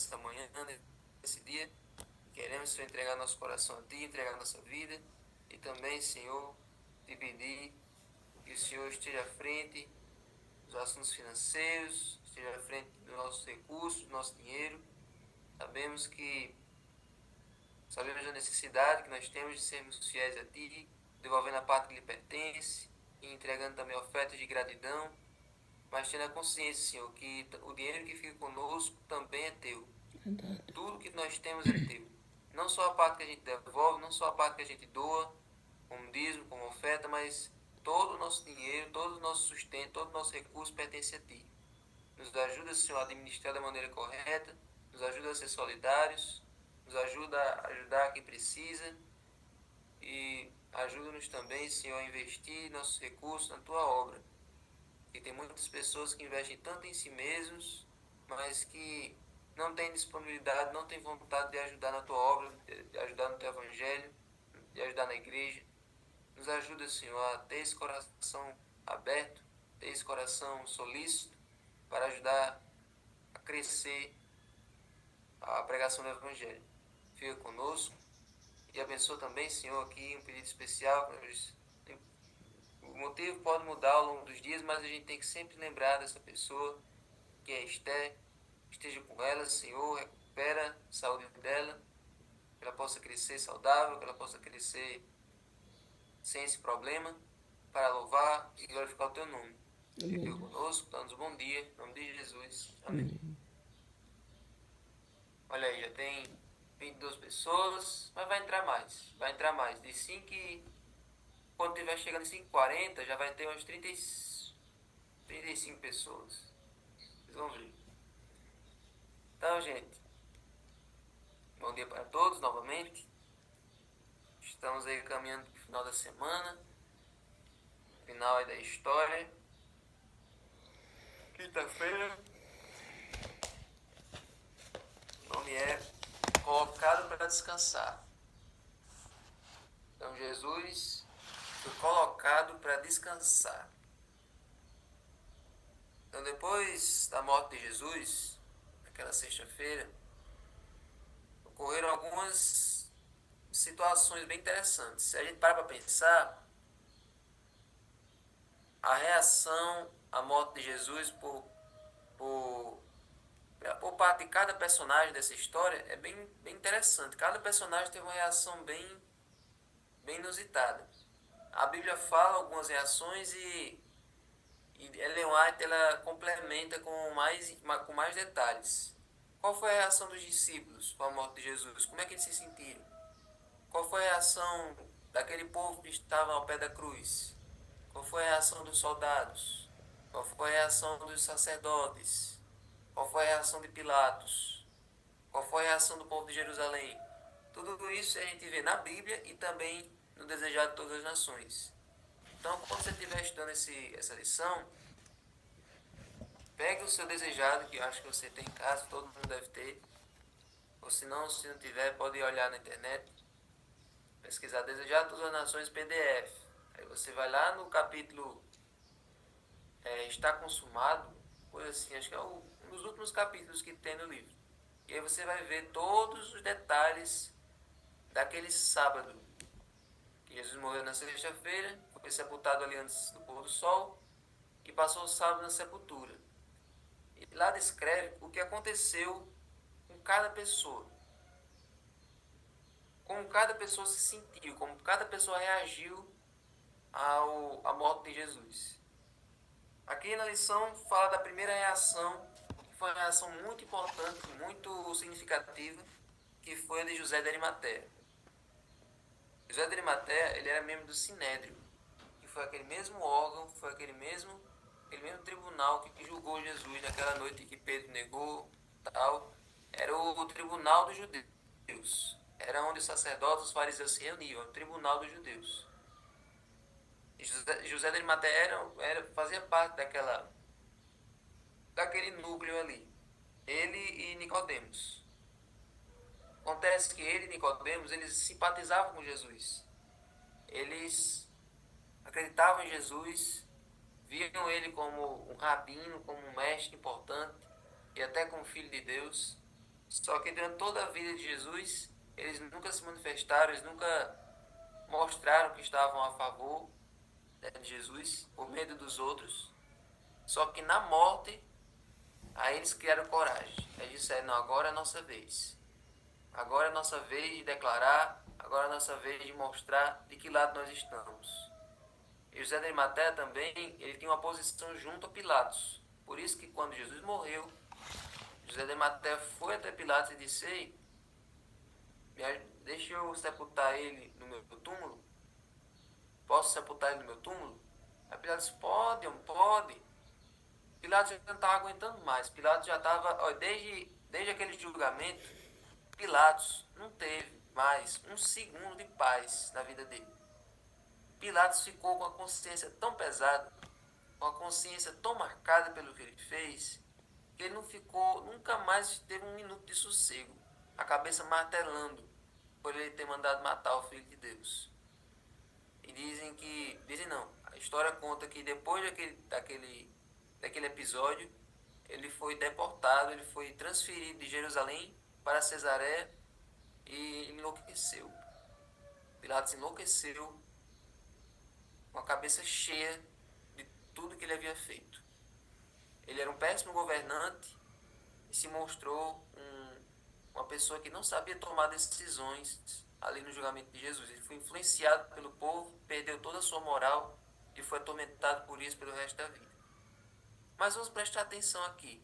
nessa manhã, nesse dia. Queremos, Senhor, entregar nosso coração a Ti, entregar nossa vida. E também, Senhor, te pedir que o Senhor esteja à frente dos assuntos financeiros, esteja à frente dos nossos recursos, do nosso dinheiro. Sabemos a necessidade que nós temos de sermos fiéis a Ti, devolvendo a parte que lhe pertence e entregando também ofertas de gratidão, mas tendo a consciência, Senhor, que o dinheiro que fica conosco também é Teu. Verdade. Tudo que nós temos é Teu. Não só a parte que a gente devolve, não só a parte que a gente doa, como dízimo, como oferta, mas todo o nosso dinheiro, todo o nosso sustento, todo o nosso recurso pertence a Ti. Nos ajuda, Senhor, a administrar da maneira correta, nos ajuda a ser solidários, nos ajuda a ajudar quem precisa e ajuda-nos também, Senhor, a investir nossos recursos na Tua obra. E tem muitas pessoas que investem tanto em si mesmos, mas que não têm disponibilidade, não têm vontade de ajudar na Tua obra, de ajudar no Teu Evangelho, de ajudar na igreja. Nos ajuda, Senhor, a ter esse coração aberto, ter esse coração solícito para ajudar a crescer a pregação do Evangelho. Fica conosco e abençoa também, Senhor, aqui um pedido especial. O motivo pode mudar ao longo dos dias, mas a gente tem que sempre lembrar dessa pessoa, que é a Esther. Esteja com ela, Senhor, recupera a saúde dela, que ela possa crescer saudável, que ela possa crescer sem esse problema, para louvar e glorificar o Teu nome. Fica Amém. conosco, dá-nos um bom dia, em nome de Jesus. Amém. Olha aí, já tem 22 pessoas, mas vai entrar mais. De 5 quando tiver chegando em 5h40, já vai ter umas 35 pessoas. Vocês vão ver. Então, gente, bom dia para todos novamente. Estamos aí caminhando para o final da semana, final aí da história. Quinta-feira, o nome é Colocado para Descansar. Então, Jesus foi colocado para descansar. Então, depois da morte de Jesus, naquela sexta-feira, ocorreram algumas situações bem interessantes. Se a gente para pensar, a reação à morte de Jesus por parte de cada personagem dessa história é bem interessante. Cada personagem teve uma reação bem inusitada. A Bíblia fala algumas reações e Ellen White ela complementa com mais detalhes. Qual foi a reação dos discípulos com a morte de Jesus? Como é que eles se sentiram? Qual foi a reação daquele povo que estava ao pé da cruz? Qual foi a reação dos soldados? Qual foi a reação dos sacerdotes? Qual foi a reação de Pilatos? Qual foi a reação do povo de Jerusalém? Tudo isso a gente vê na Bíblia e também no Desejado de Todas as Nações. Então, quando você estiver estudando essa lição, pegue o seu desejado, que eu acho que você tem em casa, todo mundo deve ter. Ou se não tiver, pode olhar na internet, pesquisar Desejado de Todas as Nações PDF. Aí você vai lá no capítulo Está Consumado, coisa assim, acho que é um dos últimos capítulos que tem no livro. E aí você vai ver todos os detalhes daquele sábado que Jesus morreu na sexta-feira, foi sepultado ali antes do pôr do sol e passou o sábado na sepultura. E lá descreve o que aconteceu com cada pessoa. Como cada pessoa se sentiu, como cada pessoa reagiu à morte de Jesus. Aqui na lição fala da primeira reação, que foi uma reação muito importante, muito significativa, que foi a de José de Arimateia. José de Arimateia, ele era membro do Sinédrio, que foi aquele mesmo órgão, foi aquele mesmo tribunal que julgou Jesus naquela noite que Pedro negou, tal. Era o tribunal dos judeus. Era onde os sacerdotes, os fariseus se reuniam, o tribunal dos judeus. E José de Arimateia fazia parte daquele núcleo ali. Ele e Nicodemos. Acontece que ele e Nicodemos, eles simpatizavam com Jesus. Eles acreditavam em Jesus, viam ele como um rabino, como um mestre importante e até como filho de Deus. Só que durante toda a vida de Jesus, eles nunca se manifestaram, eles nunca mostraram que estavam a favor, né, de Jesus, por medo dos outros. Só que na morte, aí eles criaram coragem. Eles disseram, não, agora é a nossa vez. Agora é a nossa vez de declarar, agora é a nossa vez de mostrar de que lado nós estamos. E José de Arimateia também, ele tinha uma posição junto a Pilatos. Por isso que quando Jesus morreu, José de Arimateia foi até Pilatos e disse, ei, deixa eu sepultar ele no meu túmulo? Posso sepultar ele no meu túmulo? Aí Pilatos disse, pode, homem, pode. Pilatos já não estava aguentando mais. Pilatos já estava, desde aquele julgamento, Pilatos não teve mais um segundo de paz na vida dele. Pilatos ficou com a consciência tão pesada, com a consciência tão marcada pelo que ele fez, que ele não ficou, nunca mais teve um minuto de sossego, a cabeça martelando por ele ter mandado matar o Filho de Deus. E dizem não, a história conta que depois daquele episódio, ele foi deportado, ele foi transferido de Jerusalém para Cesareia e enlouqueceu. Pilatos enlouqueceu com a cabeça cheia de tudo que ele havia feito. Ele era um péssimo governante e se mostrou uma pessoa que não sabia tomar decisões ali no julgamento de Jesus. Ele foi influenciado pelo povo, perdeu toda a sua moral e foi atormentado por isso pelo resto da vida. Mas vamos prestar atenção aqui.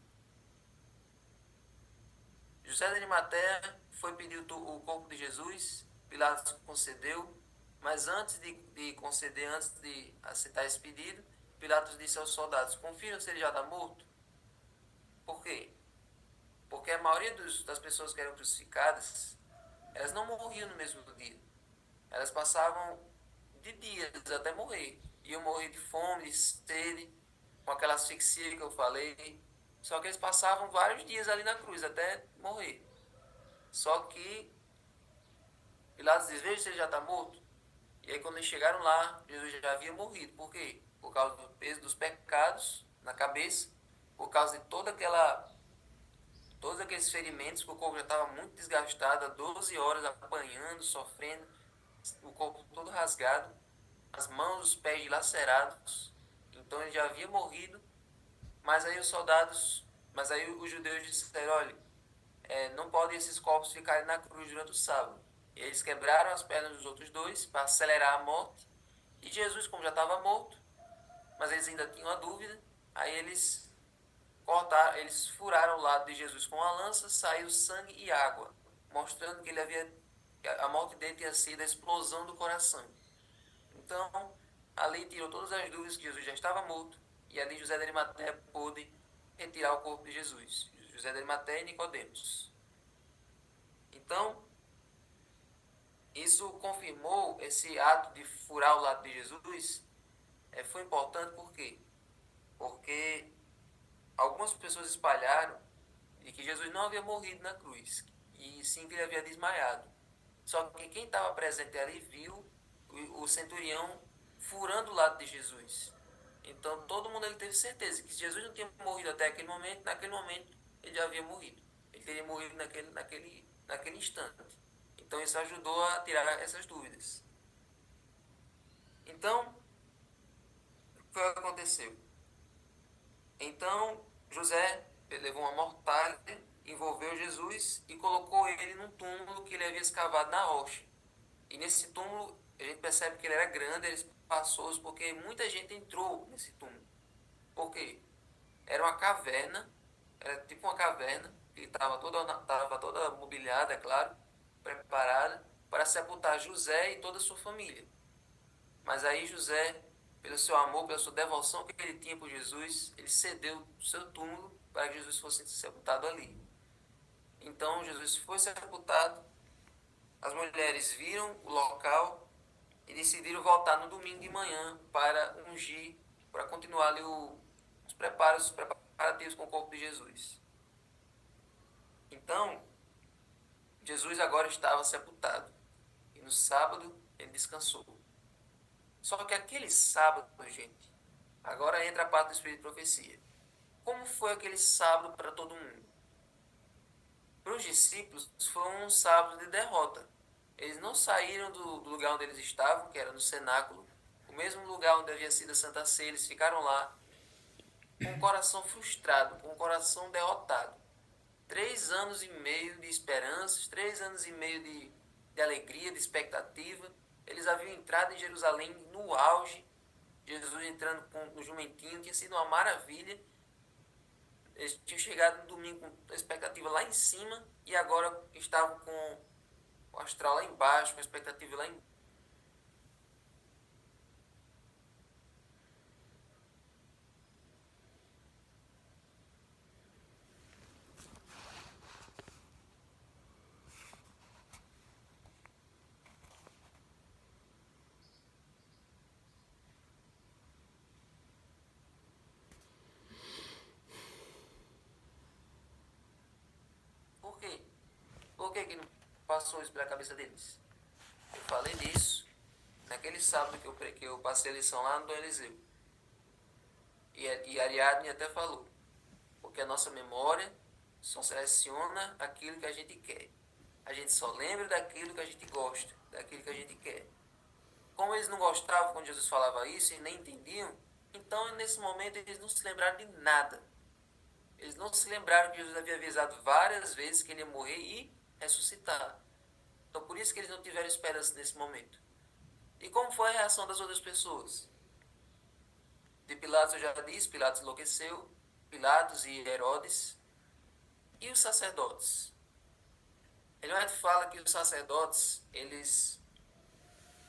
José de Arimateia foi pedir o corpo de Jesus, Pilatos concedeu, mas antes de conceder, antes de aceitar esse pedido, Pilatos disse aos soldados, confiram se ele já está morto? Por quê? Porque a maioria das pessoas que eram crucificadas, elas não morriam no mesmo dia. Elas passavam de dias até morrer. Iam morrer de fome, de sede, com aquela asfixia que eu falei. Só que eles passavam vários dias ali na cruz até morrer. Só que Pilatos diz, veja se ele já está morto. E aí quando eles chegaram lá, Jesus já havia morrido. Por quê? Por causa do peso dos pecados na cabeça, por causa de todos aqueles ferimentos, que o corpo já estava muito desgastado, há 12 horas apanhando, sofrendo, o corpo todo rasgado, as mãos, os pés dilacerados. Então ele já havia morrido, mas aí mas aí os judeus disseram, olha, não podem esses corpos ficarem na cruz durante o sábado. E eles quebraram as pernas dos outros dois para acelerar a morte. E Jesus, como já estava morto, mas eles ainda tinham a dúvida, aí eles furaram o lado de Jesus com a lança, saiu sangue e água, mostrando que a morte dele tinha sido a explosão do coração. Então, ali tirou todas as dúvidas que Jesus já estava morto, e ali José de Arimateia pôde retirar o corpo de Jesus. José de Arimateia e Nicodemos. Então, isso confirmou esse ato de furar o lado de Jesus. Foi importante por quê? Porque algumas pessoas espalharam de que Jesus não havia morrido na cruz, e sim que ele havia desmaiado. Só que quem estava presente ali viu o centurião furando o lado de Jesus. Então todo mundo ele teve certeza que se Jesus não tinha morrido até aquele momento, naquele momento ele já havia morrido. Ele teria morrido naquele instante. Então isso ajudou a tirar essas dúvidas. Então, o que aconteceu? Então, José levou uma mortalha, envolveu Jesus e colocou ele num túmulo que ele havia escavado na rocha. E nesse túmulo, a gente percebe que ele era grande, ele é espaçoso, porque muita gente entrou nesse túmulo. Por quê? Era uma caverna, era tipo uma caverna, que estava toda mobiliada, é claro, preparada para sepultar José e toda a sua família. Mas aí José, pelo seu amor, pela sua devoção que ele tinha por Jesus, ele cedeu o seu túmulo para que Jesus fosse sepultado ali. Então Jesus foi sepultado, as mulheres viram o local e decidiram voltar no domingo de manhã para ungir, para continuar ali os preparativos com o corpo de Jesus. Então, Jesus agora estava sepultado e no sábado ele descansou. Só que aquele sábado, gente, agora entra a parte do Espírito de Profecia. Como foi aquele sábado para todo mundo? Para os discípulos foi um sábado de derrota. Eles não saíram do lugar onde eles estavam, que era no cenáculo, o mesmo lugar onde havia sido a Santa Ceia. Eles ficaram lá com o coração frustrado, com o coração derrotado. 3 anos e meio de esperanças, 3 anos e meio de alegria, de expectativa. Eles haviam entrado em Jerusalém no auge. Jesus entrando com o jumentinho, tinha sido uma maravilha. Eles tinham chegado no domingo com a expectativa lá em cima e agora estavam com o astral lá embaixo, com a expectativa lá embaixo. Por quê? Por que não passou isso pela cabeça deles? Eu falei disso naquele sábado que eu passei a lição lá no Dom Eliseu. E Ariadne até falou, porque a nossa memória só seleciona aquilo que a gente quer. A gente só lembra daquilo que a gente gosta, daquilo que a gente quer. Como eles não gostavam quando Jesus falava isso e nem entendiam, então nesse momento eles não se lembraram de nada. Eles não se lembraram que Jesus havia avisado várias vezes que ele ia morrer e ressuscitar. Então por isso que eles não tiveram esperança nesse momento. E como foi a reação das outras pessoas? De Pilatos eu já disse, Pilatos enlouqueceu, Pilatos e Herodes. E os sacerdotes? Ele fala que os sacerdotes, eles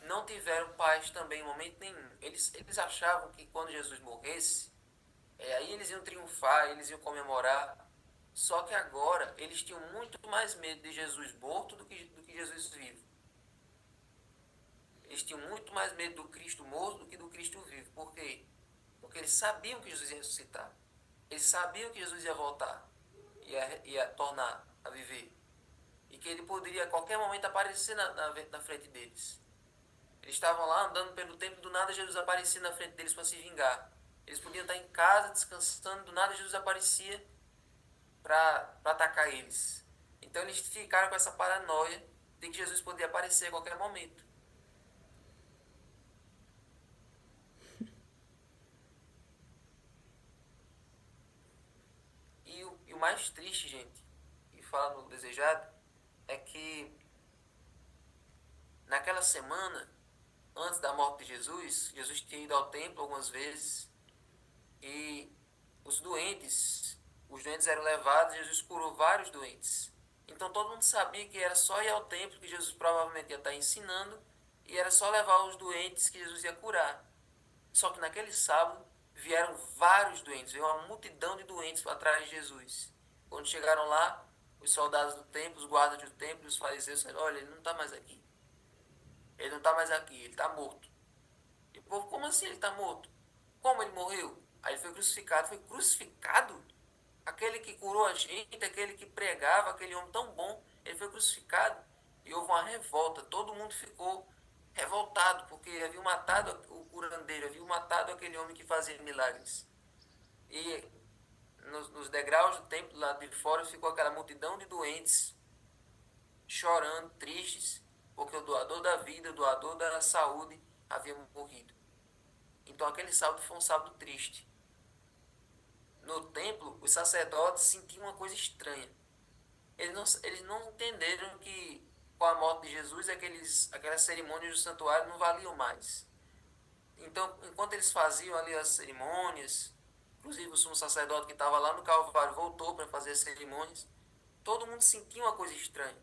não tiveram paz também em momento nenhum. Eles achavam que quando Jesus morresse, aí eles iam triunfar, eles iam comemorar. Só que agora eles tinham muito mais medo de Jesus morto do que Jesus vivo. Eles tinham muito mais medo do Cristo morto do que do Cristo vivo. Por quê? Porque eles sabiam que Jesus ia ressuscitar. Eles sabiam que Jesus ia voltar, ia tornar a viver. E que ele poderia a qualquer momento aparecer na frente deles. Eles estavam lá andando pelo templo, do nada Jesus aparecia na frente deles para se vingar. Eles podiam estar em casa descansando, do nada Jesus aparecia para atacar eles. Então eles ficaram com essa paranoia de que Jesus podia aparecer a qualquer momento. E o mais triste, gente, e fala no desejado, é que naquela semana, antes da morte de Jesus, Jesus tinha ido ao templo algumas vezes e os doentes eram levados e Jesus curou vários doentes. Então todo mundo sabia que era só ir ao templo que Jesus provavelmente ia estar ensinando e era só levar os doentes que Jesus ia curar. Só que naquele sábado vieram vários doentes, veio uma multidão de doentes atrás de Jesus. Quando chegaram lá, os soldados do templo, os guardas do templo, os fariseus disseram, olha, ele não está mais aqui. Ele não está mais aqui, ele está morto. E o povo, como assim ele está morto? Como ele morreu? Aí ele foi crucificado. Foi crucificado? Aquele que curou a gente, aquele que pregava, aquele homem tão bom, ele foi crucificado. E houve uma revolta. Todo mundo ficou revoltado, porque haviam matado o curandeiro, haviam matado aquele homem que fazia milagres. E nos degraus do templo lá de fora ficou aquela multidão de doentes, chorando, tristes, porque o doador da vida, o doador da saúde havia morrido. Então aquele sábado foi um sábado triste. No templo, os sacerdotes sentiam uma coisa estranha. Eles não entenderam que com a morte de Jesus aquelas cerimônias do santuário não valiam mais. Então, enquanto eles faziam ali as cerimônias, inclusive o sumo sacerdote que estava lá no Calvário voltou para fazer as cerimônias, todo mundo sentia uma coisa estranha.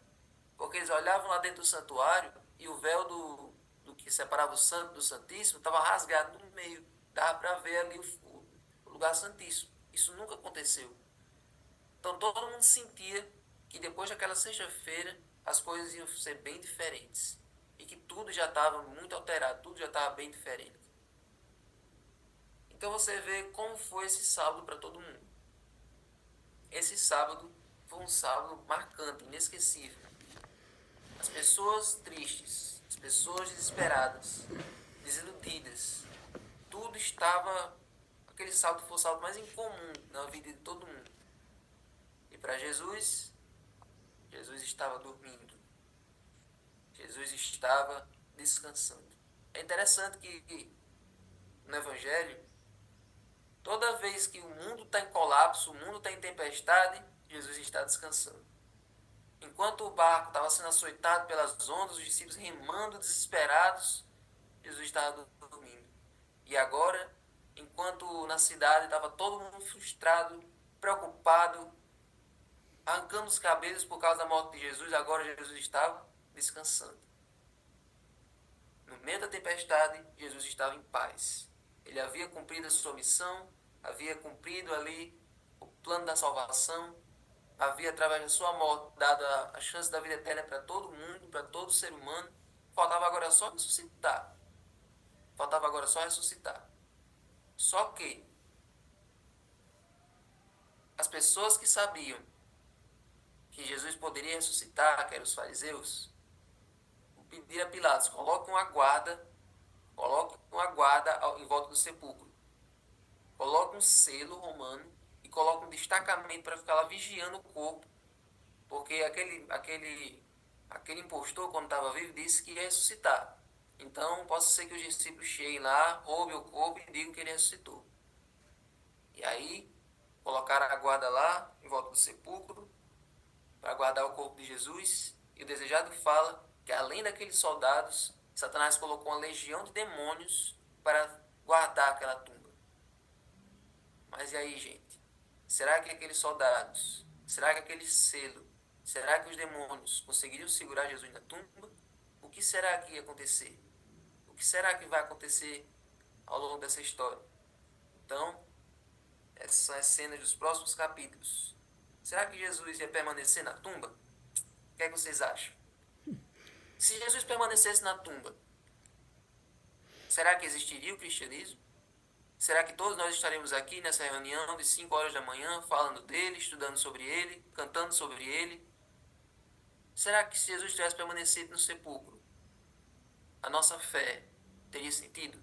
Porque eles olhavam lá dentro do santuário e o véu do que separava o santo do santíssimo estava rasgado no meio. Dava para ver ali o lugar santíssimo. Isso nunca aconteceu. Então todo mundo sentia que depois daquela sexta-feira as coisas iam ser bem diferentes. E que tudo já estava muito alterado, tudo já estava bem diferente. Então você vê como foi esse sábado para todo mundo. Esse sábado foi um sábado marcante, inesquecível. As pessoas tristes, as pessoas desesperadas, desiludidas, tudo estava. Aquele sábado foi o sábado mais incomum na vida de todo mundo. E para Jesus, estava dormindo. Jesus estava descansando. É interessante que no Evangelho, toda vez que o mundo está em colapso, o mundo está em tempestade, Jesus está descansando. Enquanto o barco estava sendo açoitado pelas ondas, os discípulos remando desesperados, Jesus estava dormindo. E agora, enquanto na cidade estava todo mundo frustrado, preocupado, arrancando os cabelos por causa da morte de Jesus, agora Jesus estava descansando. No meio da tempestade, Jesus estava em paz. Ele havia cumprido a sua missão, havia cumprido ali o plano da salvação, havia, através da sua morte, dado a chance da vida eterna para todo mundo, para todo ser humano. Faltava agora só ressuscitar. Faltava agora só ressuscitar. Só que as pessoas que sabiam que Jesus poderia ressuscitar, que eram os fariseus, pediram a Pilatos: coloque uma guarda em volta do sepulcro. Coloque um selo romano e coloque um destacamento para ficar lá vigiando o corpo, porque aquele impostor, quando estava vivo, disse que ia ressuscitar. Então, pode ser que os discípulos cheguem lá, roubem o corpo e digam que ele ressuscitou. E aí, colocaram a guarda lá, em volta do sepulcro, para guardar o corpo de Jesus. E o desejado fala que, além daqueles soldados, Satanás colocou uma legião de demônios para guardar aquela tumba. Mas e aí, gente? Será que aqueles soldados, será que aquele selo, será que os demônios conseguiriam segurar Jesus na tumba? O que será que ia acontecer? O que será que vai acontecer ao longo dessa história? Então, essas são as cenas dos próximos capítulos. Será que Jesus ia permanecer na tumba? O que é que vocês acham? Se Jesus permanecesse na tumba, será que existiria o cristianismo? Será que todos nós estaremos aqui nessa reunião de 5 horas da manhã, falando dele, estudando sobre ele, cantando sobre ele? Será que se Jesus tivesse permanecido no sepulcro, a nossa fé teria sentido?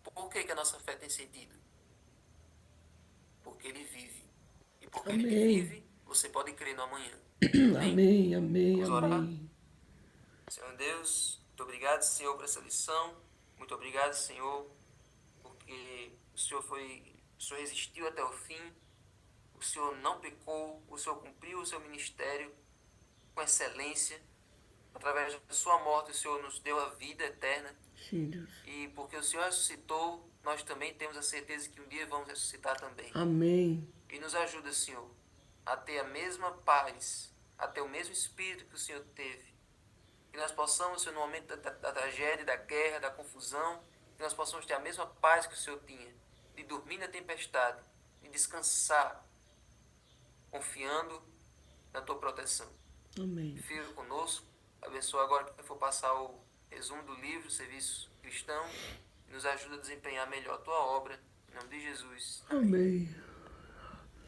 Por que a nossa fé tem sentido? Porque ele vive. E porque ele Amém. vive, você pode crer no amanhã. Amém? Amém, amém, Vamos orar? amém. Senhor Deus, muito obrigado, Senhor, por essa lição. Muito obrigado, Senhor, porque o Senhor resistiu até o fim. O Senhor não pecou, o Senhor cumpriu o seu ministério com excelência. Através da sua morte, o Senhor nos deu a vida eterna. Sim, Deus. E porque o Senhor ressuscitou, nós também temos a certeza que um dia vamos ressuscitar também. Amém. E nos ajuda, Senhor, a ter a mesma paz, a ter o mesmo espírito que o Senhor teve. Que nós possamos, Senhor, no momento da tragédia, da guerra, da confusão, que nós possamos ter a mesma paz que o Senhor tinha, de dormir na tempestade, de descansar, confiando na tua proteção. Amém. Fica conosco, abençoa agora quem for passar o resumo do livro, Serviço Cristão, e nos ajuda a desempenhar melhor a tua obra. Em nome de Jesus. Amém. Amém.